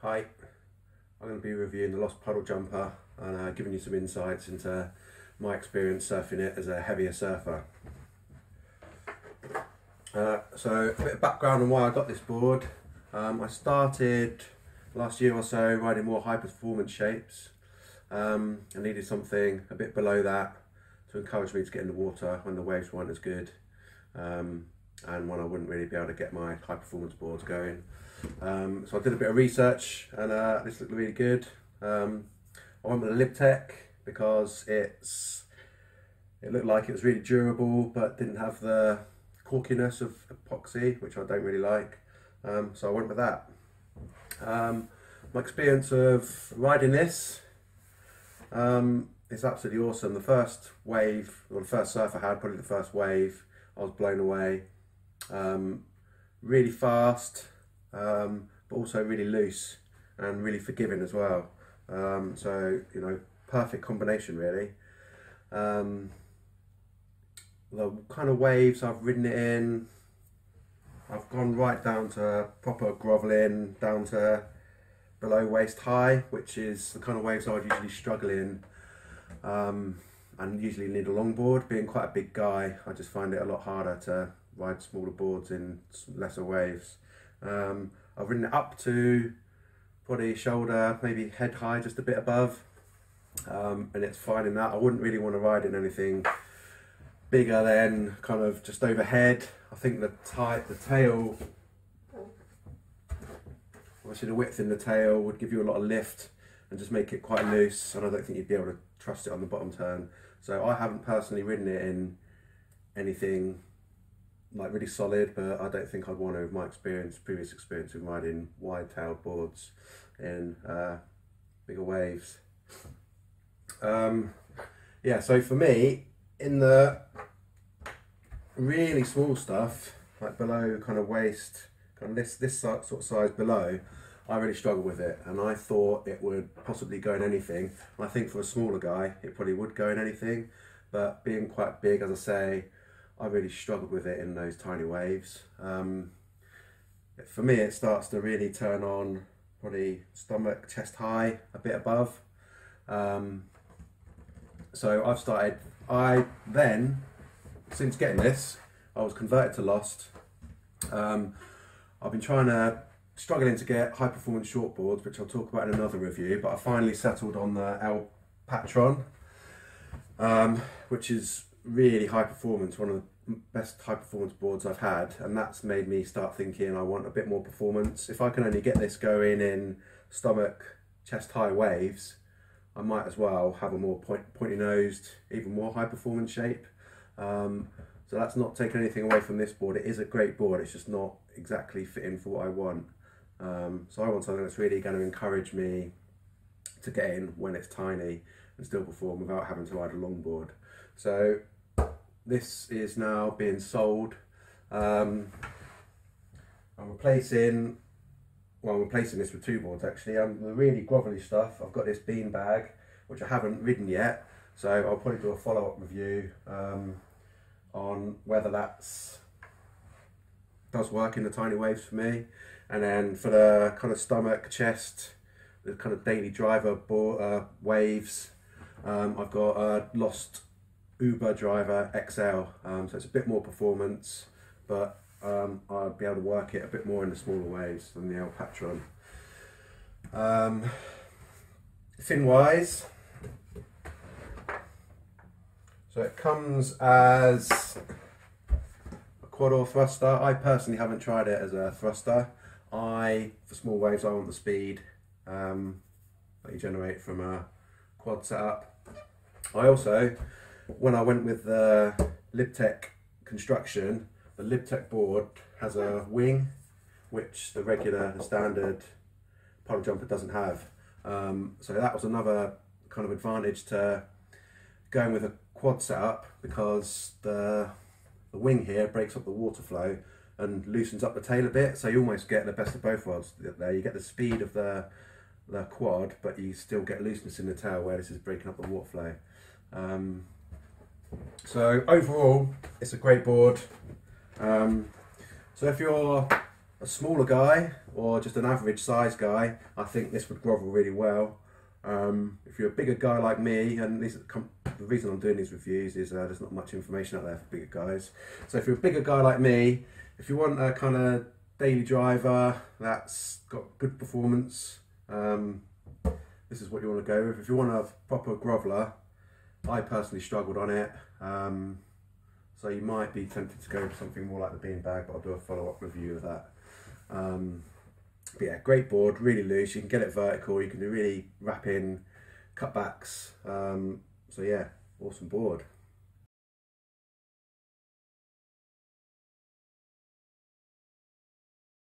Hi, I'm going to be reviewing the Lost Puddle jumper and giving you some insights into my experience surfing it as a heavier surfer. So a bit of background on why I got this board. I started last year or so riding more high performance shapes. I needed something a bit below that to encourage me to get in the water when the waves weren't as good, and when I wouldn't really be able to get my high performance boards going. So I did a bit of research and this looked really good. I went with a LibTech because it looked like it was really durable but didn't have the corkiness of epoxy, which I don't really like. So I went with that. My experience of riding this is absolutely awesome. The first wave, or the first surf I had, probably the first wave, I was blown away. Really fast, but also really loose and really forgiving as well. So, you know, perfect combination really. The kind of waves I've ridden it in, I've gone right down to proper groveling, down to below waist high, which is the kind of waves I would usually struggle in, and usually need a longboard. Being quite a big guy, I just find it a lot harder to ride smaller boards in lesser waves. I've ridden it up to probably shoulder, maybe head high, just a bit above, and it's fine in that. I wouldn't really want to ride in anything bigger than kind of just overhead. I think the tail, obviously the width in the tail would give you a lot of lift and just make it quite loose, and I don't think you'd be able to trust it on the bottom turn. So I haven't personally ridden it in anything like really solid, but I don't think I'd want to, with my previous experience of riding wide-tailed boards in bigger waves. Yeah, so for me, in the really small stuff, like below kind of waist, kind of this sort of size below, I really struggle with it, and I thought it would possibly go in anything. I think for a smaller guy, it probably would go in anything, but being quite big, as I say, I really struggled with it in those tiny waves. For me, it starts to really turn on probably stomach, chest high, a bit above. So since getting this, I was converted to Lost. I've been struggling to get high performance shortboards, which I'll talk about in another review, but I finally settled on the L Patron, which is really high performance, one of the best high performance boards I've had, and that's made me start thinking I want a bit more performance. If I can only get this going in stomach, chest high waves, I might as well have a more pointy nosed, even more high performance shape. So that's not taking anything away from this board. It is a great board, it's just not exactly fitting for what I want. So I want something that's really going to encourage me to get in when it's tiny and still perform without having to ride a longboard. So this is now being sold. I'm replacing this with two boards actually. The really grovelly stuff, I've got this bean bag, which I haven't ridden yet, so I'll probably do a follow-up review on whether does work in the tiny waves for me. And then for the kind of stomach, chest, the kind of daily driver waves, I've got a Lost Uber Driver XL, so it's a bit more performance, but I'll be able to work it a bit more in the smaller waves than the L Patron. Fin wise, so it comes as a quad or thruster. I personally haven't tried it as a thruster. For small waves, I want the speed that you generate from a quad setup. I also, when I went with the LibTech construction, the LibTech board has a wing, which the standard puddle jumper doesn't have. So that was another kind of advantage to going with a quad setup, because the wing here breaks up the water flow and loosens up the tail a bit, so you almost get the best of both worlds there. You get the speed of the quad, but you still get looseness in the tail where this is breaking up the water flow. So overall, it's a great board. So if you're a smaller guy or just an average size guy, I think this would grovel really well. If you're a bigger guy like me, and the reason I'm doing these reviews is there's not much information out there for bigger guys. So if you're a bigger guy like me, if you want a kind of daily driver that's got good performance, this is what you want to go with. If you want a proper groveler, I personally struggled on it. So you might be tempted to go for something more like the beanbag, but I'll do a follow-up review of that. But yeah, great board, really loose. You can get it vertical. You can do really wrap in cutbacks. So yeah, awesome board.